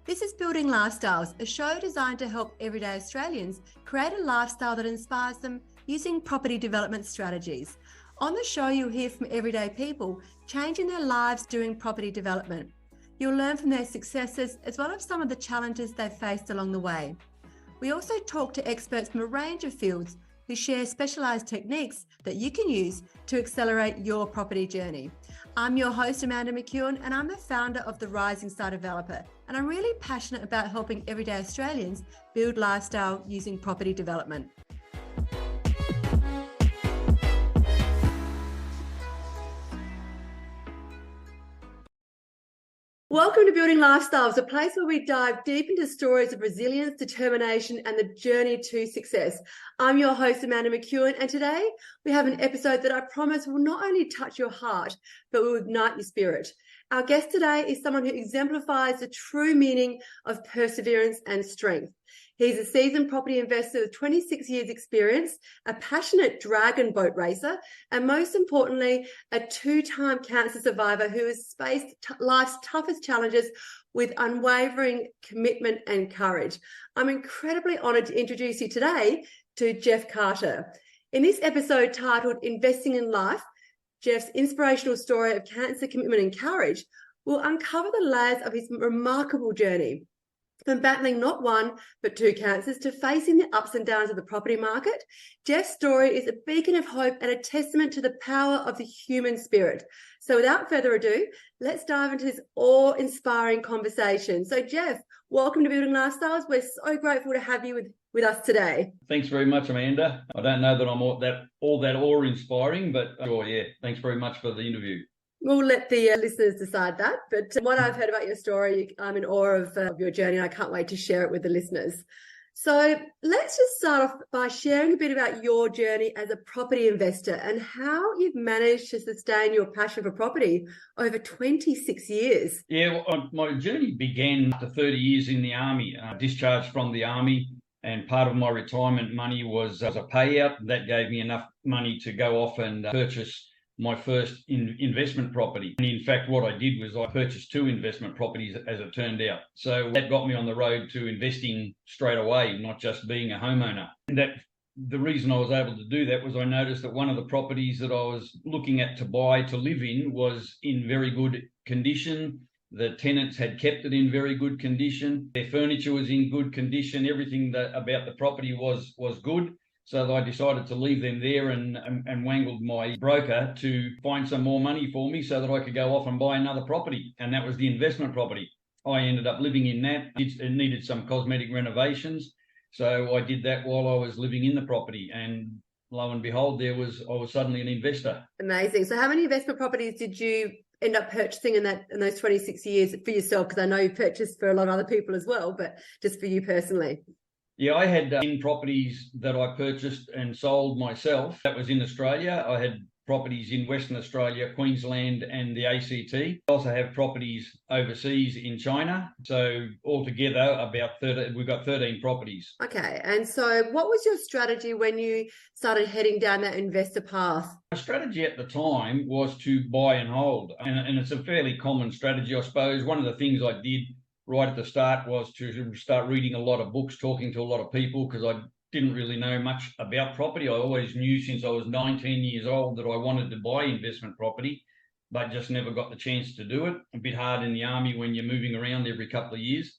This is Building Lifestyles, a show designed to help everyday Australians create a lifestyle that inspires them using property development strategies. On the show, you'll hear from everyday people changing their lives doing property development. You'll learn from their successes as well as some of the challenges they've faced along the way. We also talk to experts from a range of fields who share specialised techniques that you can use to accelerate your property journey. I'm your host, Amanda McEwen, and I'm the founder of The Rising Star Developer. And I'm really passionate about helping everyday Australians build lifestyle using property development. Welcome to Building Lifestyles, a place where we dive deep into stories of resilience, determination, and the journey to success. I'm your host, Amanda McEwen, and today we have an episode that I promise will not only touch your heart, but will ignite your spirit. Our guest today is someone who exemplifies the true meaning of perseverance and strength. He's a seasoned property investor with 26 years experience, a passionate dragon boat racer, and most importantly, a two-time cancer survivor who has faced life's toughest challenges with unwavering commitment and courage. I'm incredibly honoured to introduce you today to Geoff Carter. In this episode titled Investing in Life, Geoff's inspirational story of cancer commitment and courage will uncover the layers of his remarkable journey. From battling not one, but two cancers to facing the ups and downs of the property market, Geoff's story is a beacon of hope and a testament to the power of the human spirit. So without further ado, let's dive into this awe-inspiring conversation. So Geoff, welcome to Building Lifestyles. We're so grateful to have you with us today. Thanks very much, Amanda. I don't know that I'm all that awe-inspiring, but sure, yeah. Thanks very much for the interview. We'll let the listeners decide that. But what I've heard about your story, I'm in awe of your journey, and I can't wait to share it with the listeners. So let's just start off by sharing a bit about your journey as a property investor and how you've managed to sustain your passion for property over 26 years. Yeah, well, my journey began after 30 years in the Army. Discharged from the Army, and part of my retirement money was as a payout. That gave me enough money to go off and purchase my first investment property. And in fact, what I did was I purchased two investment properties as it turned out. So that got me on the road to investing straight away, not just being a homeowner. And that the reason I was able to do that was I noticed that one of the properties that I was looking at to buy to live in was in very good condition. The tenants had kept it in very good condition. Their furniture was in good condition. Everything about the property was good. So I decided to leave them there and wangled my broker to find some more money for me so that I could go off and buy another property. And that was the investment property. I ended up living in that. It needed some cosmetic renovations. So I did that while I was living in the property. And lo and behold, I was suddenly an investor. Amazing. So how many investment properties did you end up purchasing in those 26 years for yourself? Because I know you purchased for a lot of other people as well, but just for you personally. Yeah, I had 10 properties that I purchased and sold myself. That was in Australia. I had properties in Western Australia, Queensland and the ACT. I also have properties overseas in China. So altogether, we've got 13 properties. Okay. And so what was your strategy when you started heading down that investor path? My strategy at the time was to buy and hold. And it's a fairly common strategy, I suppose. One of the things I did right at the start was to start reading a lot of books, talking to a lot of people, because I didn't really know much about property. I always knew since I was 19 years old that I wanted to buy investment property, but just never got the chance to do it. A bit hard in the Army when you're moving around every couple of years.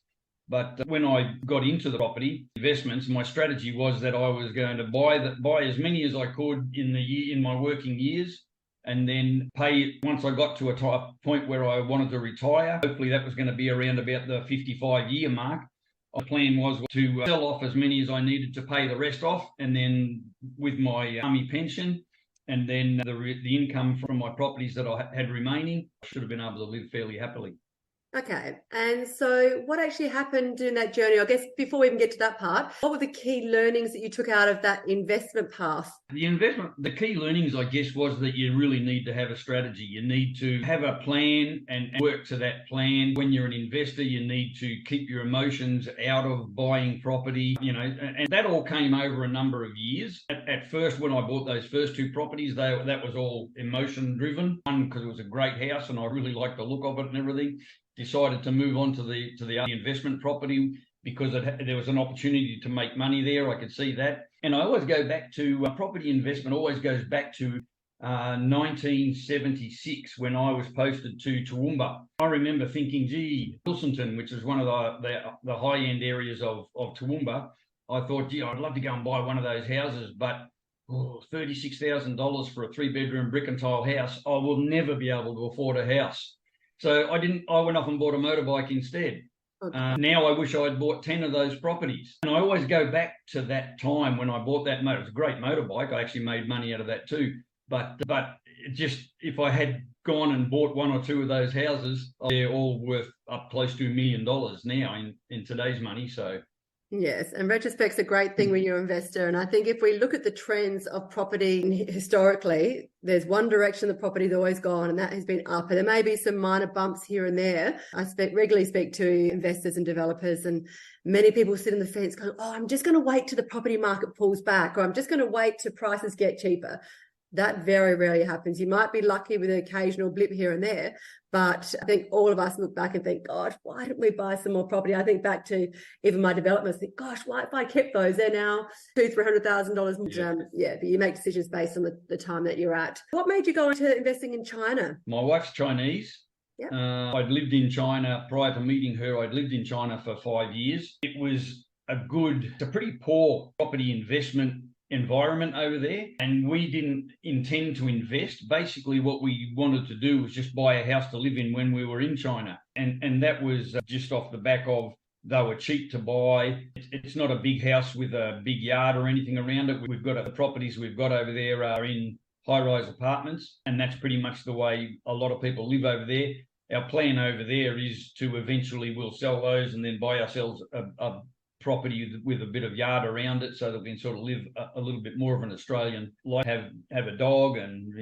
But when I got into the property investments, my strategy was that I was going to buy as many as I could in my working years, and then pay it once I got to a point where I wanted to retire. Hopefully that was going to be around about the 55-year mark. The plan was to sell off as many as I needed to pay the rest off, and then with my Army pension, and then the income from my properties that I had remaining, I should have been able to live fairly happily. Okay. And so what actually happened during that journey? I guess before we even get to that part, what were the key learnings that you took out of that investment path? The key learnings, I guess, was that you really need to have a strategy. You need to have a plan and work to that plan. When you're an investor, you need to keep your emotions out of buying property, and that all came over a number of years. At first, when I bought those first two properties, that was all emotion driven. One, because it was a great house and I really liked the look of it and everything. decided to move on to the investment property because there was an opportunity to make money there. I could see that. And I always go back to property investment, always goes back to 1976 when I was posted to Toowoomba. I remember thinking, gee, Wilsonton, which is one of the high-end areas of Toowoomba, I thought, gee, I'd love to go and buy one of those houses, but $36,000 for a 3-bedroom brick and tile house, I will never be able to afford a house. So I went off and bought a motorbike instead. Okay. Now I wish I'd bought 10 of those properties. And I always go back to that time when I bought that motor. It was a great motorbike. I actually made money out of that too. But just if I had gone and bought 1 or 2 of those houses, they're all worth up close to $1 million now in today's money. So yes, and retrospect's a great thing when you're an investor. And I think if we look at the trends of property historically, there's one direction the property's always gone, and that has been up. And there may be some minor bumps here and there. I regularly speak to investors and developers, and many people sit on the fence going, oh, I'm just going to wait till the property market pulls back, or I'm just going to wait till prices get cheaper. That very rarely happens. You might be lucky with an occasional blip here and there, but I think all of us look back and think, gosh, why didn't we buy some more property? I think back to even my developments, think, gosh, why if I kept those? They're now $200,000-$300,000. Yeah, but you make decisions based on the time that you're at. What made you go into investing in China? My wife's Chinese. Yep. I'd lived in China prior to meeting her. I'd lived in China for 5 years. It was a pretty poor property investment environment over there, and we didn't intend to invest. Basically what we wanted to do was just buy a house to live in when we were in China, and that was just off the back of they were cheap to buy. It's not a big house with a big yard or anything around it. The properties we've got over there are in high-rise apartments, and that's pretty much the way a lot of people live over there. Our plan over there is to eventually we'll sell those and then buy ourselves a property with a bit of yard around it, so that we can sort of live a little bit more of an Australian life, have a dog and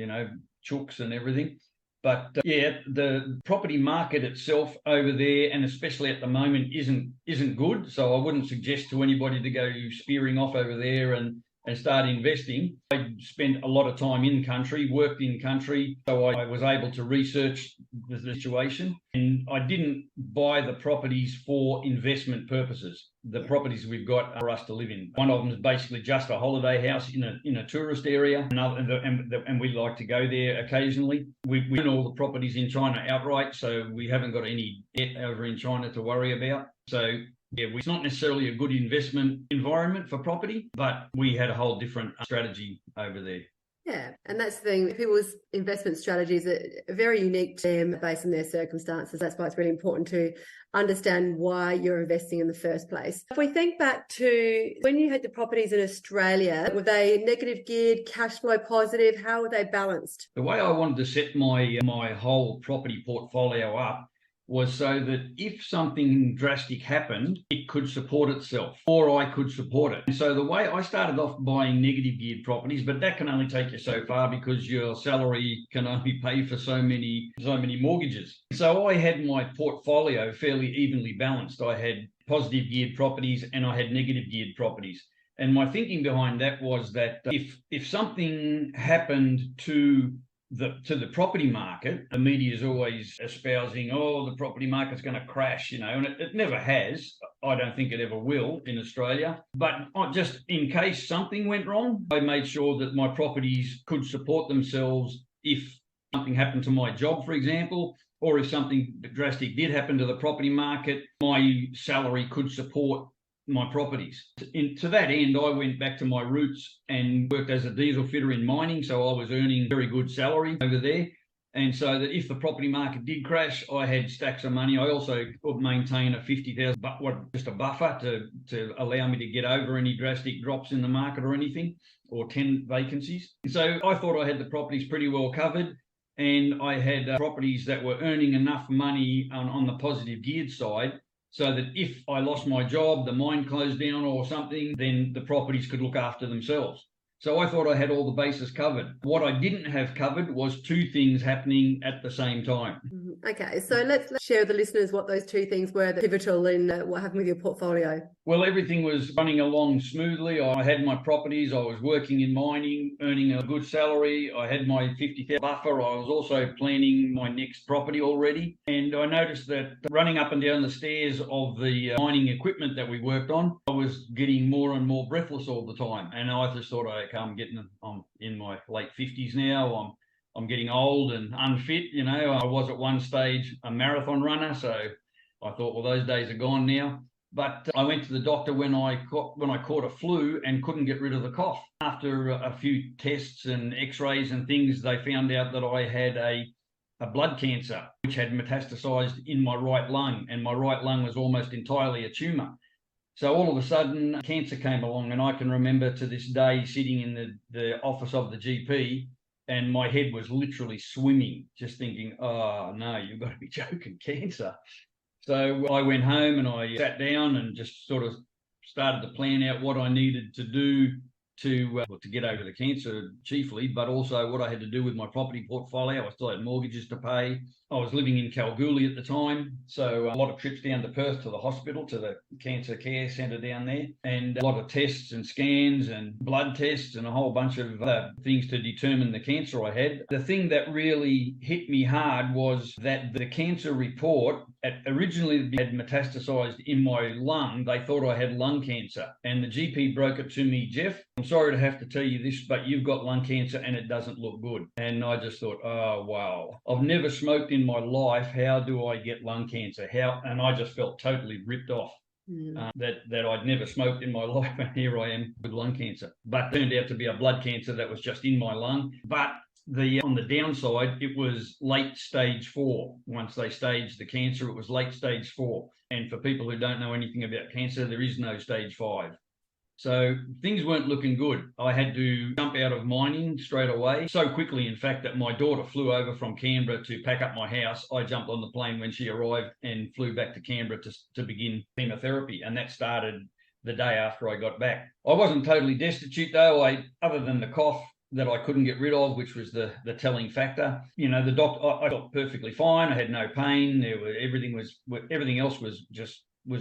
chooks and everything. But the property market itself over there, and especially at the moment, isn't good. So I wouldn't suggest to anybody to go spearing off over there and start investing. I spent a lot of time in country, worked in country, so I was able to research the situation. And I didn't buy the properties for investment purposes. The properties we've got are for us to live in. One of them is basically just a holiday house in a tourist area, and we like to go there occasionally. We own all the properties in China outright, so we haven't got any debt over in China to worry about. So yeah, it's not necessarily a good investment environment for property, but we had a whole different strategy over there. Yeah, and that's the thing. People's investment strategies are very unique to them based on their circumstances. That's why it's really important to understand why you're investing in the first place. If we think back to when you had the properties in Australia, were they negative geared, cash flow positive? How were they balanced? The way I wanted to set my whole property portfolio up was so that if something drastic happened, it could support itself, or I could support it. And so the way I started off buying negative geared properties, but that can only take you so far because your salary can only pay for so many mortgages. So I had my portfolio fairly evenly balanced. I had positive geared properties and I had negative geared properties. And my thinking behind that was that if something happened to the property market, the media is always espousing, the property market's going to crash, and it never has. I don't think it ever will in Australia. But just in case something went wrong, I made sure that my properties could support themselves if something happened to my job, for example, or if something drastic did happen to the property market, my salary could support my properties. To that end, I went back to my roots and worked as a diesel fitter in mining, so I was earning very good salary over there. And so that if the property market did crash, I had stacks of money. I also maintain a $50,000, just a buffer to allow me to get over any drastic drops in the market or anything, or 10 vacancies. So I thought I had the properties pretty well covered, and I had properties that were earning enough money on the positive geared side, so that if I lost my job, the mine closed down or something, then the properties could look after themselves. So I thought I had all the bases covered. What I didn't have covered was two things happening at the same time. Okay, so let's share with the listeners what those two things were that pivotal in what happened with your portfolio. Well, everything was running along smoothly. I had my properties. I was working in mining, earning a good salary. I had my 50,000 buffer. I was also planning my next property already. And I noticed that running up and down the stairs of the mining equipment that we worked on, I was getting more and more breathless all the time. And I just thought, okay, I'm in my late 50s now. I'm getting old and unfit. I was at one stage a marathon runner. So I thought, well, those days are gone now. But I went to the doctor when I caught a flu and couldn't get rid of the cough. After a few tests and x-rays and things, they found out that I had a blood cancer, which had metastasized in my right lung, and my right lung was almost entirely a tumor. So all of a sudden, cancer came along, and I can remember to this day sitting in the office of the GP, and my head was literally swimming, just thinking, oh, no, you've got to be joking, cancer. So I went home and I sat down and just sort of started to plan out what I needed to do to get over the cancer chiefly, but also what I had to do with my property portfolio. I still had mortgages to pay. I was living in Kalgoorlie at the time, so a lot of trips down to Perth to the hospital, to the cancer care centre down there, and a lot of tests and scans and blood tests and a whole bunch of other things to determine the cancer I had. The thing that really hit me hard was that the cancer report originally had metastasized in my lung. They thought I had lung cancer, and the GP broke it to me, Geoff, I'm sorry to have to tell you this, but you've got lung cancer and it doesn't look good. And I just thought, oh, wow. I've never smoked in my life. How do I get lung cancer? And I just felt totally ripped off. That I'd never smoked in my life, and here I am with lung cancer. But it turned out to be a blood cancer that was just in my lung. But on the downside, it was late stage 4. Once they staged the cancer, it was late stage 4. And for people who don't know anything about cancer, there is no stage 5. So things weren't looking good. I had to jump out of mining straight away. So quickly, in fact, that my daughter flew over from Canberra to pack up my house. I jumped on the plane when she arrived and flew back to Canberra to begin chemotherapy. And that started the day after I got back. I wasn't totally destitute though, other than the cough that I couldn't get rid of, which was the telling factor. The doctor, I felt perfectly fine. I had no pain. Everything else was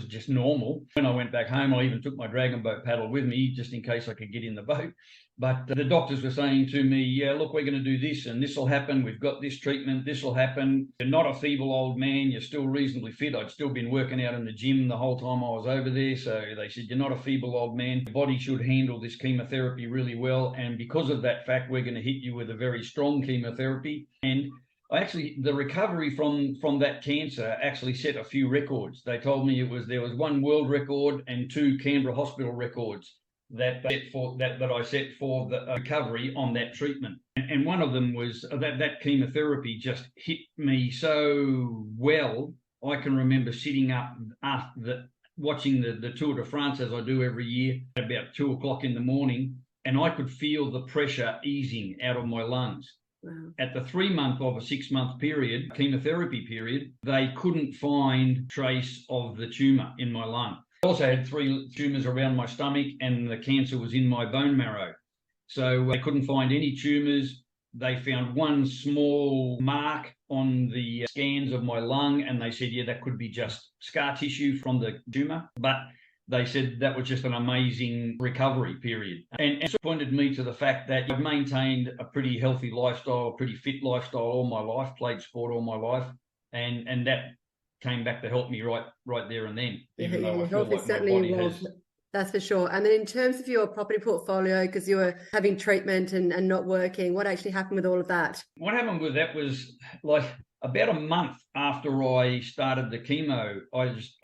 just normal. When I went back home, I even took my dragon boat paddle with me just in case I could get in the boat. But the doctors were saying to me, yeah, look, we're going to do this and this will happen. We've got this treatment. This will happen. You're not a feeble old man. You're still reasonably fit. I'd still been working out in the gym the whole time I was over there. So they said, you're not a feeble old man. Your body should handle this chemotherapy really well. And because of that fact, we're going to hit you with a very strong chemotherapy. And the recovery from that cancer actually set a few records. They told me there was 1 world record and 2 Canberra hospital records that I set for the recovery on that treatment. And one of them was that chemotherapy just hit me so well. I can remember sitting up after watching the Tour de France, as I do every year, at about 2 o'clock in the morning, and I could feel the pressure easing out of my lungs. Wow. At the 3-month of a 6-month period, chemotherapy period, they couldn't find trace of the tumour in my lung. I also had 3 tumours around my stomach, and the cancer was in my bone marrow. So they couldn't find any tumours. They found 1 small mark on the scans of my lung, and they said, yeah, that could be just scar tissue from the tumour. But they said that was just an amazing recovery period. And it pointed me to the fact that I've maintained a pretty healthy lifestyle, a pretty fit lifestyle all my life, played sport all my life. And that came back to help me right there and then, even though I feel like my body has... That's for sure. And then in terms of your property portfolio, because you were having treatment and not working, what actually happened with all of that? What happened with that was like about a month after I started the chemo, I just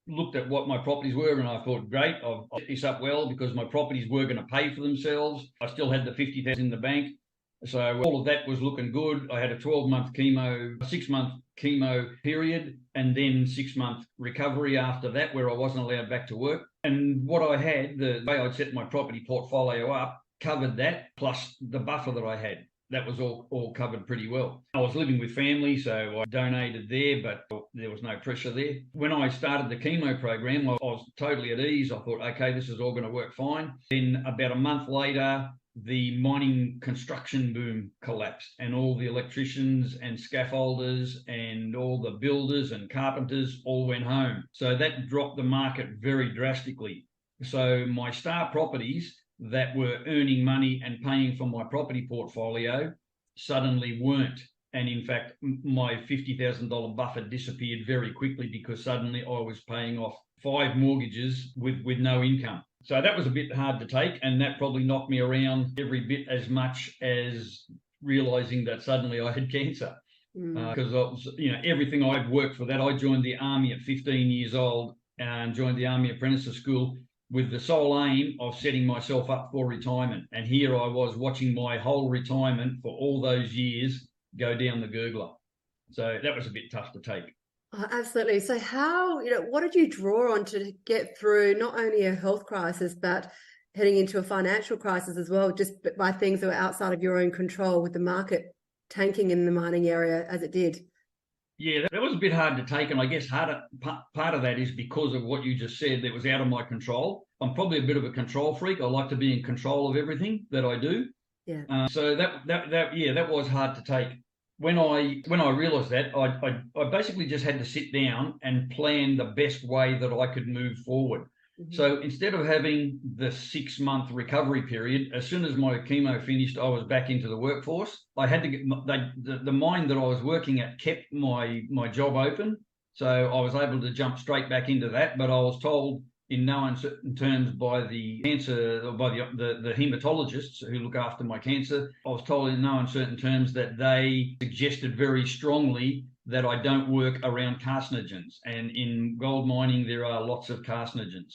looked at what my properties were and I thought, great, I'll set this up well because my properties were going to pay for themselves. I still had the 50,000 in the bank. So all of that was looking good. I had a 6-month chemo period, and then 6-month recovery after that where I wasn't allowed back to work. And what I had, the way I'd set my property portfolio up, covered that plus the buffer that I had. That was all covered pretty well. I was living with family, so I donated there, but there was no pressure there. When I started the chemo program, I was totally at ease. I thought, okay, this is all going to work fine. Then about a month later, the mining construction boom collapsed, and all the electricians and scaffolders and all the builders and carpenters all went home. So that dropped the market very drastically. So my star properties that were earning money and paying for my property portfolio suddenly weren't. And in fact, my $50,000 buffer disappeared very quickly because suddenly I was paying off 5 mortgages with no income. So that was a bit hard to take, and that probably knocked me around every bit as much as realizing that suddenly I had cancer. Because I was, everything I'd worked for that. I joined the army at 15 years old and joined the Army Apprentice School with the sole aim of setting myself up for retirement. And here I was watching my whole retirement for all those years go down the gurgler. So that was a bit tough to take. Oh, absolutely. So how, what did you draw on to get through not only a health crisis, but heading into a financial crisis as well, just by things that were outside of your own control, with the market tanking in the mining area as it did? Yeah, that was a bit hard to take. And I guess part of that is because of what you just said, that was out of my control. I'm probably a bit of a control freak. I like to be in control of everything that I do. Yeah. So that was hard to take. When I realized that, I basically just had to sit down and plan the best way that I could move forward. Mm-hmm. So instead of having the 6-month recovery period, as soon as my chemo finished, I was back into the workforce. I had to get the mine that I was working at kept my job open, so I was able to jump straight back into that. But I was told in no uncertain terms by the cancer, or by the hematologists who look after my cancer, I was told in no uncertain terms that they suggested very strongly that I don't work around carcinogens. And in gold mining, there are lots of carcinogens.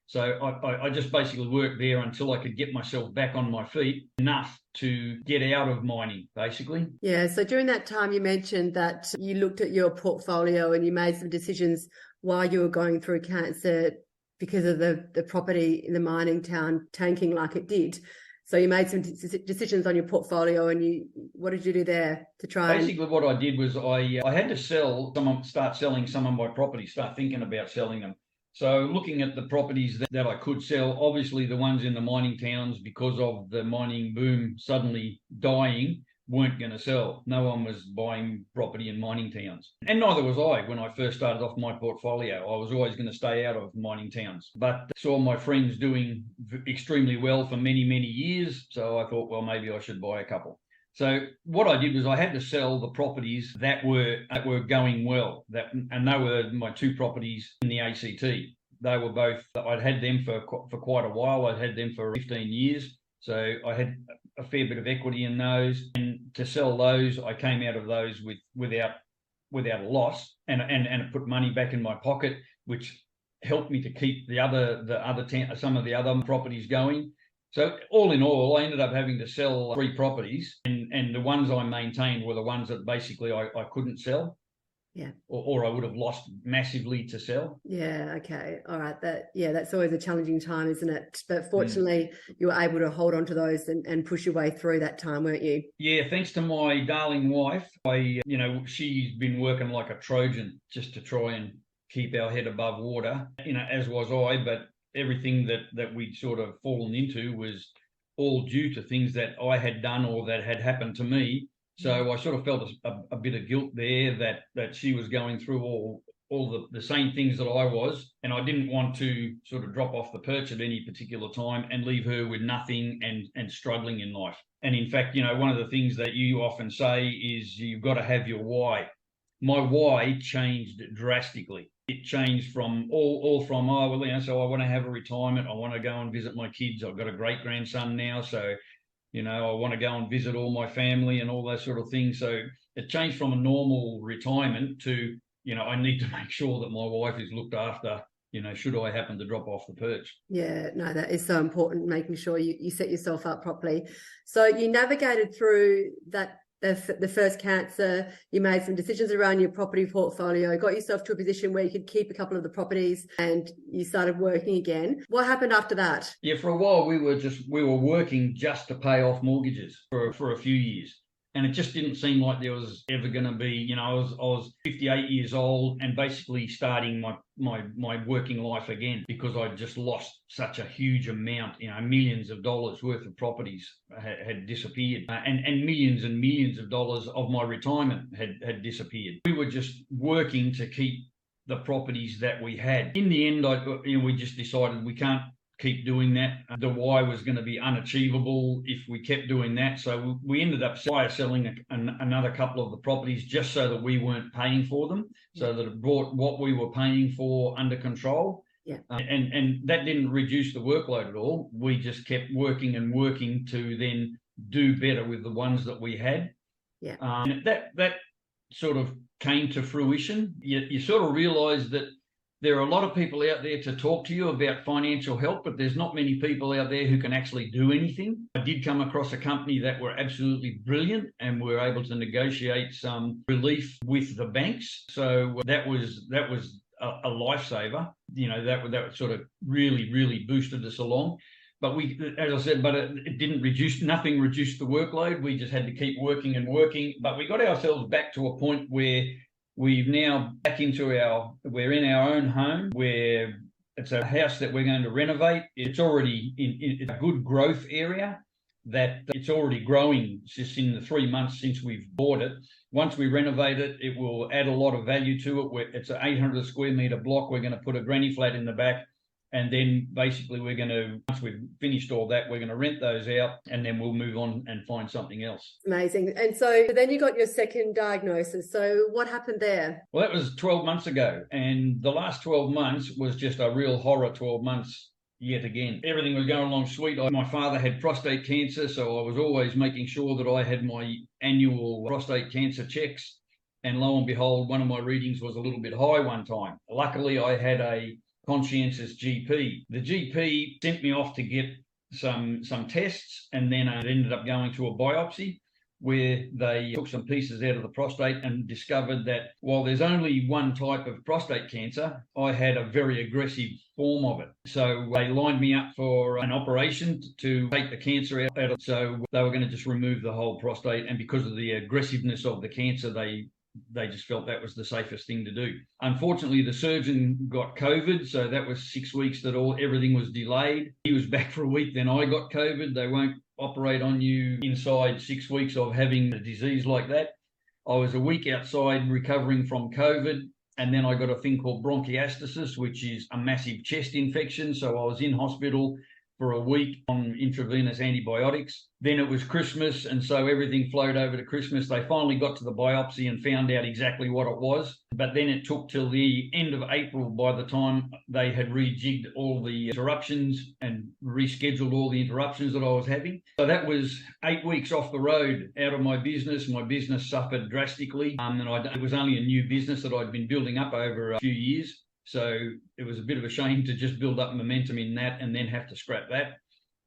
So I just basically worked there until I could get myself back on my feet enough to get out of mining, basically. Yeah, so during that time, you mentioned that you looked at your portfolio and you made some decisions while you were going through cancer because of the property in the mining town tanking like it did. So you made some decisions on your portfolio, and what did you do there to try? Basically, what I did was I had to start selling some of my properties, start thinking about selling them. So looking at the properties that I could sell, obviously the ones in the mining towns, because of the mining boom suddenly dying, weren't going to sell. No one was buying property in mining towns. And neither was I when I first started off my portfolio. I was always going to stay out of mining towns. But saw my friends doing extremely well for many, many years. So I thought, well, maybe I should buy a couple. So what I did was I had to sell the properties that were going well. And they were my 2 properties in the ACT. They were both, I'd had them for quite a while. I'd had them for 15 years. So I had a fair bit of equity in those. And to sell those, I came out of those without a loss, and put money back in my pocket, which helped me to keep some of the other properties going. So all in all, I ended up having to sell 3 properties, and the ones I maintained were the ones that basically I couldn't sell. Yeah. Or I would have lost massively to sell. Yeah. Okay. All right. That's always a challenging time, isn't it? But fortunately, you were able to hold on to those and push your way through that time, weren't you? Yeah. Thanks to my darling wife, she's been working like a Trojan just to try and keep our head above water, as was I, but everything that we'd sort of fallen into was all due to things that I had done or that had happened to me. So I sort of felt a bit of guilt there that she was going through all the same things that I was, and I didn't want to sort of drop off the perch at any particular time and leave her with nothing and struggling in life. And in fact, one of the things that you often say is you've got to have your why. My why changed drastically. It changed from so I want to have a retirement. I want to go and visit my kids. I've got a great grandson now, so I want to go and visit all my family and all those sort of things. So it changed from a normal retirement to, I need to make sure that my wife is looked after, should I happen to drop off the perch. Yeah, no, that is so important, making sure you set yourself up properly. So you navigated through the first cancer, you made some decisions around your property portfolio, got yourself to a position where you could keep a couple of the properties, and you started working again. What happened after that? Yeah, for a while we were working just to pay off mortgages for a few years. And it just didn't seem like there was ever going to be, I was 58 years old and basically starting my working life again, because I'd just lost such a huge amount, millions of dollars worth of properties had disappeared, and millions of dollars of my retirement had disappeared. We were just working to keep the properties that we had. In the end, we just decided we can't keep doing that. The why was going to be unachievable if we kept doing that. So we ended up selling another couple of the properties just so that we weren't paying for them, so that it brought what we were paying for under control. Yeah. And that didn't reduce the workload at all. We just kept working and working to then do better with the ones that we had. Yeah. That sort of came to fruition. You sort of realize that there are a lot of people out there to talk to you about financial help, but there's not many people out there who can actually do anything. I did come across a company that were absolutely brilliant and were able to negotiate some relief with the banks. So that was a lifesaver. That sort of really boosted us along. But as I said, it didn't nothing reduced the workload. We just had to keep working and working. But we got ourselves back to a point where we've now we're in our own home, where it's a house that we're going to renovate. It's already in a good growth area, that it's already growing just in the 3 months since we've bought it. Once we renovate it, it will add a lot of value to it. It's an 800 square metre block. We're going to put a granny flat in the back. And then basically once we've finished all that, we're going to rent those out, and then we'll move on and find something else. Amazing. And so then you got your second diagnosis. So what happened there? Well, that was 12 months ago. And the last 12 months was just a real horror 12 months yet again. Everything was going along sweet. My father had prostate cancer, so I was always making sure that I had my annual prostate cancer checks. And lo and behold, one of my readings was a little bit high one time. Luckily, I had a conscientious GP. The GP sent me off to get some tests, and then I ended up going to a biopsy where they took some pieces out of the prostate and discovered that while there's only one type of prostate cancer, I had a very aggressive form of it. So they lined me up for an operation to take the cancer out. So they were going to just remove the whole prostate, and because of the aggressiveness of the cancer, they just felt that was the safest thing to do. Unfortunately, the surgeon got COVID, so that was 6 weeks that everything was delayed. He was back for a week, then I got COVID. They won't operate on you inside 6 weeks of having a disease like that. I was a week outside recovering from COVID, and then I got a thing called bronchiectasis, which is a massive chest infection. So I was in hospital for a week on intravenous antibiotics. Then it was Christmas, and so everything flowed over to Christmas. They finally got to the biopsy and found out exactly what it was. But then it took till the end of April by the time they had rejigged all the interruptions and rescheduled all the interruptions that I was having. So that was 8 weeks off the road, out of my business. My business suffered drastically. And it was only a new business that I'd been building up over a few years. So it was a bit of a shame to just build up momentum in that and then have to scrap that.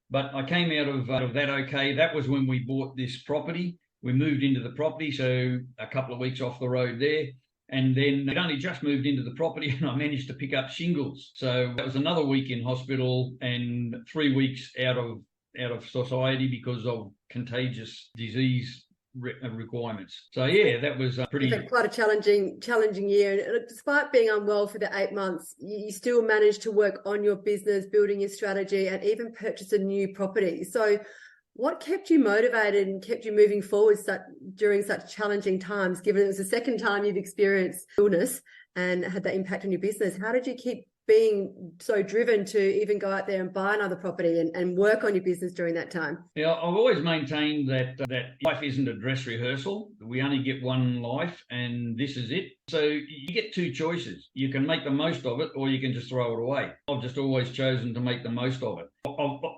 But I came out of that okay. That was when we bought this property. We moved into the property, so a couple of weeks off the road there. And then I'd only just moved into the property and I managed to pick up shingles. So that was another week in hospital and 3 weeks out of society because of contagious disease requirements. So yeah, that was quite a challenging year. And despite being unwell for the 8 months, you still managed to work on your business, building your strategy, and even purchase a new property. So what kept you motivated and kept you moving forward during such challenging times, given it was the second time you've experienced illness and had that impact on your business? How did you keep being so driven to even go out there and buy another property and work on your business during that time? Yeah, I've always maintained that life isn't a dress rehearsal. We only get one life and this is it. So you get two choices. You can make the most of it or you can just throw it away. I've just always chosen to make the most of it.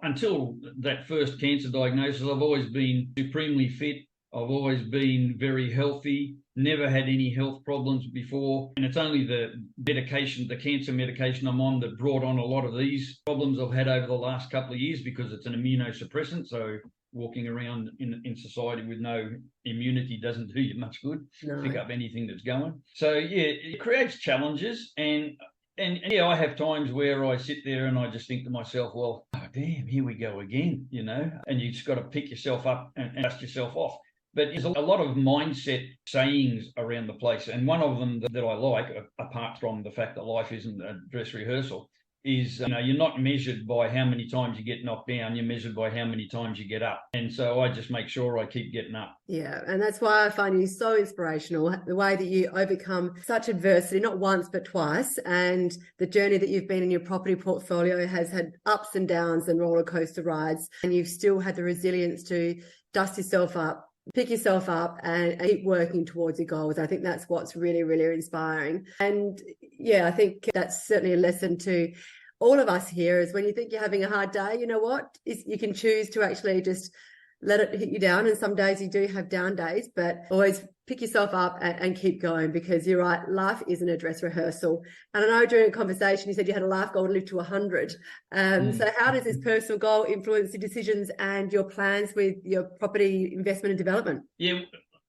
Until that first cancer diagnosis, I've always been supremely fit. I've always been very healthy, never had any health problems before. And it's only the medication, the cancer medication I'm on, that brought on a lot of these problems I've had over the last couple of years, because it's an immunosuppressant. So walking around in society with no immunity doesn't do you much good. No. Pick up anything that's going. So yeah, it creates challenges. And yeah, I have times where I sit there and I just think to myself, well, oh, damn, here we go again, and you just got to pick yourself up and dust yourself off. But there's a lot of mindset sayings around the place. And one of them that I like, apart from the fact that life isn't a dress rehearsal, is you're not measured by how many times you get knocked down, you're measured by how many times you get up. And so I just make sure I keep getting up. Yeah, and that's why I find you so inspirational, the way that you overcome such adversity, not once but twice, and the journey that you've been in your property portfolio has had ups and downs and roller coaster rides, and you've still had the resilience to dust yourself up, pick yourself up and keep working towards your goals. I think that's what's really, really inspiring. And yeah, I think that's certainly a lesson to all of us here, is when you think you're having a hard day, you know what? You can choose to actually just let it hit you down. And some days you do have down days, but always pick yourself up and keep going, because you're right, life isn't a dress rehearsal. And I know during a conversation you said you had a life goal to live to 100. So how does this personal goal influence your decisions and your plans with your property investment and development? Yeah,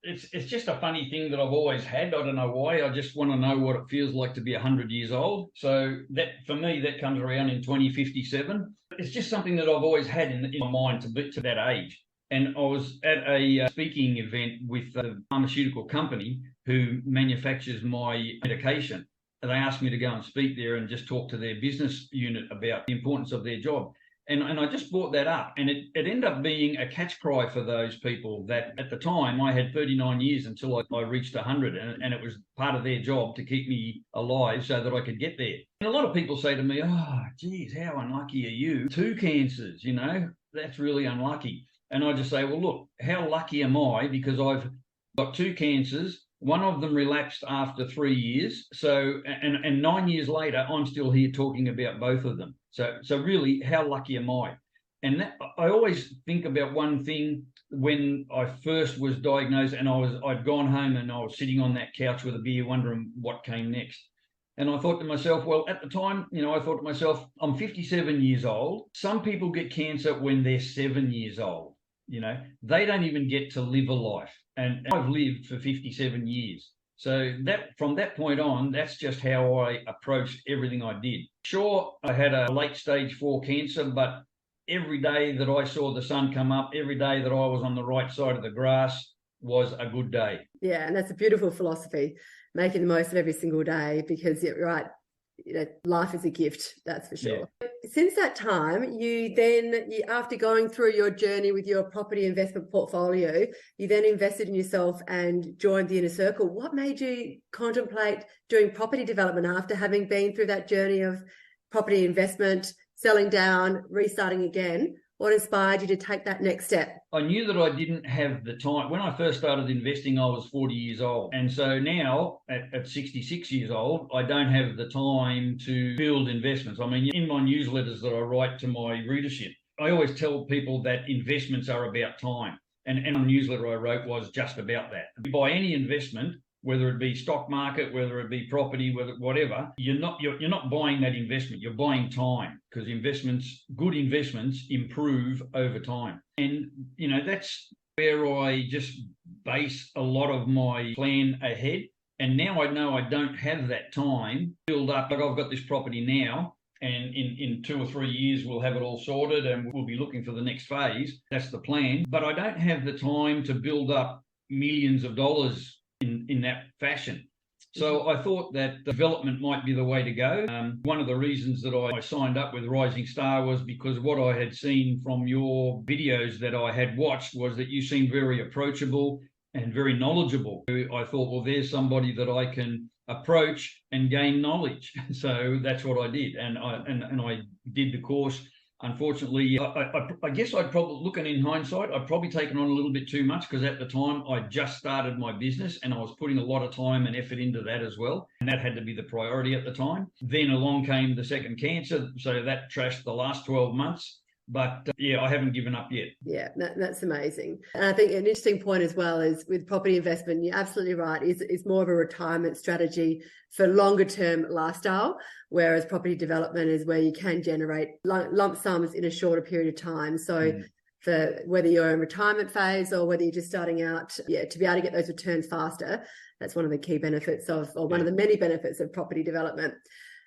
it's just a funny thing that I've always had. I don't know why. I just want to know what it feels like to be 100 years old. So that, for me, that comes around in 2057. It's just something that I've always had in my mind to that age. And I was at a speaking event with a pharmaceutical company who manufactures my medication. And they asked me to go and speak there and just talk to their business unit about the importance of their job. And I just brought that up, and it ended up being a catch cry for those people that at the time I had 39 years until I reached 100, and it was part of their job to keep me alive so that I could get there. And a lot of people say to me, oh, geez, how unlucky are you? 2 cancers, that's really unlucky. And I just say, well, look, how lucky am I? Because I've got 2 cancers. One of them relapsed after 3 years. So, and 9 years later, I'm still here talking about both of them. So really, how lucky am I? And that, I always think about one thing when I first was diagnosed, and I'd gone home and I was sitting on that couch with a beer wondering what came next. And I thought to myself, well, at the time, I thought to myself, I'm 57 years old. Some people get cancer when they're 7 years old. They don't even get to live a life. And I've lived for 57 years. So that from that point on, that's just how I approached everything I did. Sure, I had a late stage 4 cancer, but every day that I saw the sun come up, every day that I was on the right side of the grass was a good day. Yeah, and that's a beautiful philosophy, making the most of every single day, because you're right, life is a gift, that's for sure. Yeah. Since that time, you after going through your journey with your property investment portfolio, you then invested in yourself and joined the inner circle. What made you contemplate doing property development after having been through that journey of property investment, selling down, restarting again? What inspired you to take that next step? I knew that I didn't have the time. When I first started investing, I was 40 years old. And so now, at 66 years old, I don't have the time to build investments. I mean, in my newsletters that I write to my readership, I always tell people that investments are about time. And a newsletter I wrote was just about that. Buy any investment, whether it be stock market, whether it be property, whatever, you're not buying that investment. You're buying time, because good investments improve over time. And, that's where I just base a lot of my plan ahead. And now I know I don't have that time build up. Like, I've got this property now, and in 2 or 3 years, we'll have it all sorted and we'll be looking for the next phase. That's the plan. But I don't have the time to build up millions of dollars in that fashion. So I thought that development might be the way to go. One of the reasons that I signed up with Rising Star was because what I had seen from your videos that I had watched was that you seemed very approachable and very knowledgeable. I thought, well, there's somebody that I can approach and gain knowledge. So that's what I did. And I did the course. Unfortunately, I guess I'd probably, looking in hindsight, I'd probably taken on a little bit too much, because at the time I just started my business and I was putting a lot of time and effort into that as well. And that had to be the priority at the time. Then along came the second cancer. So that trashed the last 12 months. But I haven't given up yet. Yeah, that's amazing. And I think an interesting point as well is with property investment, you're absolutely right, it's more of a retirement strategy for longer term lifestyle, whereas property development is where you can generate lump sums in a shorter period of time. So for whether you're in retirement phase or whether you're just starting out, to be able to get those returns faster, that's one of the key benefits one of the many benefits of property development.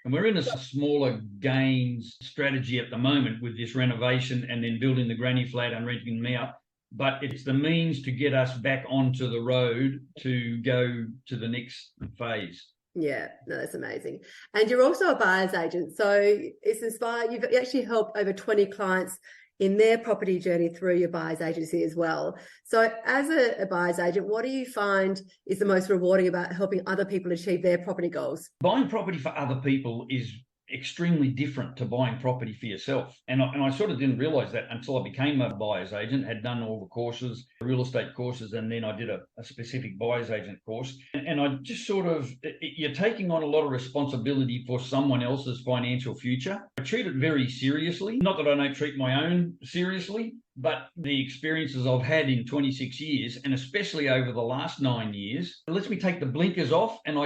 And we're in a smaller gains strategy at the moment with this renovation and then building the granny flat and renting them out. but it's the means to get us back onto the road to go to the next phase. Yeah, no, that's amazing. And you're also a buyer's agent. So it's inspired. You've actually helped over 20 clients in their property journey through your buyer's agency as well. So as a buyer's agent, what do you find is the most rewarding about helping other people achieve their property goals? Buying property for other people is extremely different to buying property for yourself. And I sort of didn't realize that until I became a buyer's agent, had done all the courses, real estate courses, and then I did a specific buyer's agent course. And I just sort of, you're taking on a lot of responsibility for someone else's financial future. I treat it very seriously. Not that I don't treat my own seriously, but the experiences I've had in 26 years, and especially over the last 9 years, it lets me take the blinkers off and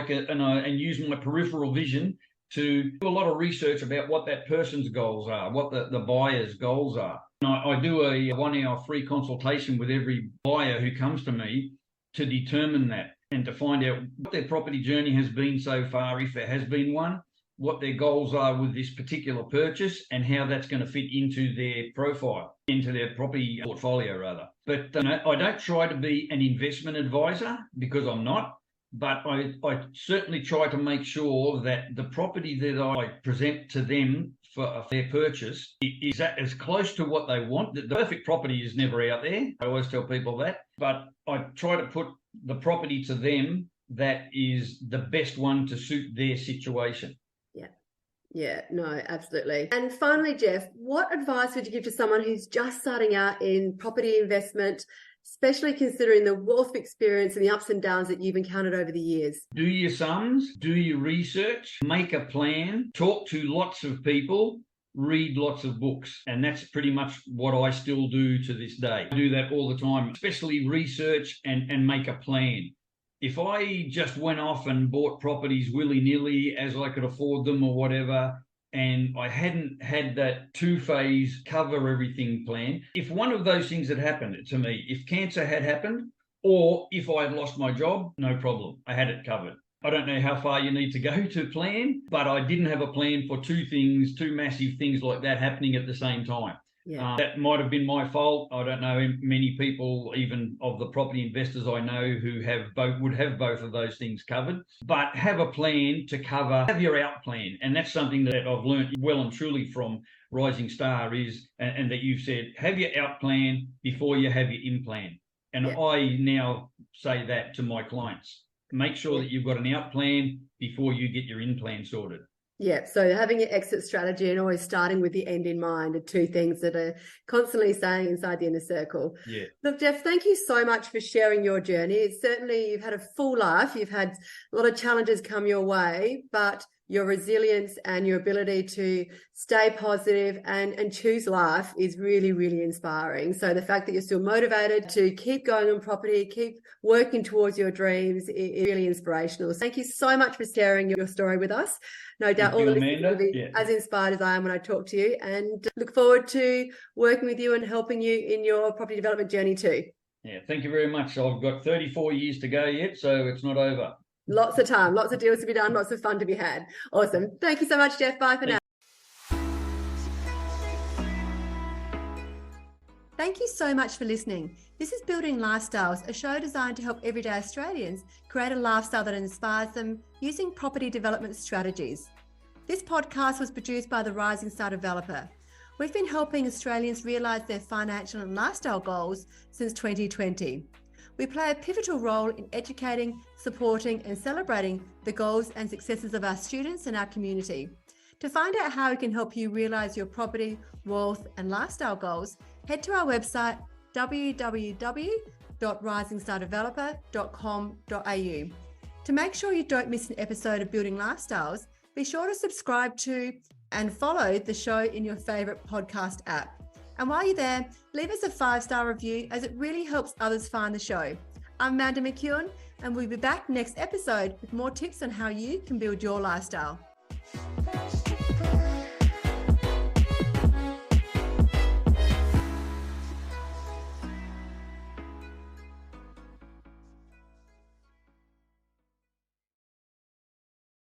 use my peripheral vision to do a lot of research about what that person's goals are, what the buyer's goals are. And I do a 1 hour free consultation with every buyer who comes to me to determine that and to find out what their property journey has been so far, if there has been one, what their goals are with this particular purchase, and how that's going to fit into their profile, into their property portfolio rather. But I don't try to be an investment advisor, because I'm not. But I certainly try to make sure that the property that I present to them for their purchase is as close to what they want. The perfect property is never out there. I always tell people that. But I try to put the property to them that is the best one to suit their situation. Yeah, no, absolutely. And finally, Geoff, what advice would you give to someone who's just starting out in property investment, especially considering the wealth of experience and the ups and downs that you've encountered over the years? Do your sums, do your research, make a plan, talk to lots of people, read lots of books. And that's pretty much what I still do to this day. I do that all the time, especially research and make a plan. If I just went off and bought properties willy-nilly as I could afford them or whatever, and I hadn't had that two-phase cover everything plan, if one of those things had happened to me, if cancer had happened, or if I had lost my job, no problem. I had it covered. I don't know how far you need to go to plan, but I didn't have a plan for two massive things like that happening at the same time. Yeah. That might have been my fault. I don't know many people, even of the property investors I know, who would have both of those things covered. But have a plan to cover, have your out plan. And that's something that I've learned well and truly from Rising Star and that you've said, have your out plan before you have your in plan. And yeah. I now say that to my clients. Make sure that you've got an out plan before you get your in plan sorted. Yeah, so having an exit strategy and always starting with the end in mind are two things that are constantly staying inside the inner circle. Yeah. Look, Geoff, thank you so much for sharing your journey. It's certainly, you've had a full life. You've had a lot of challenges come your way, but your resilience and your ability to stay positive and choose life is really, really inspiring. So the fact that you're still motivated to keep going on property, keep working towards your dreams is really inspirational. So thank you so much for sharing your story with us. No doubt all the listeners will be as inspired as I am when I talk to you, and look forward to working with you and helping you in your property development journey too. Yeah, thank you very much. I've got 34 years to go yet, so it's not over. Lots of time, lots of deals to be done, lots of fun to be had. Awesome. Thank you so much, Geoff. Bye for now. Thank you so much for listening. This is Building Lifestyles, a show designed to help everyday Australians create a lifestyle that inspires them using property development strategies. This podcast was produced by the Rising Star developer. We've been helping Australians realise their financial and lifestyle goals since 2020. We play a pivotal role in educating, supporting and celebrating the goals and successes of our students and our community. To find out how we can help you realise your property, wealth and lifestyle goals, head to our website www.risingstardeveloper.com.au. To make sure you don't miss an episode of Building Lifestyles, be sure to subscribe to and follow the show in your favourite podcast app. And while you're there, leave us a 5-star review as it really helps others find the show. I'm Amanda McEwen and we'll be back next episode with more tips on how you can build your lifestyle.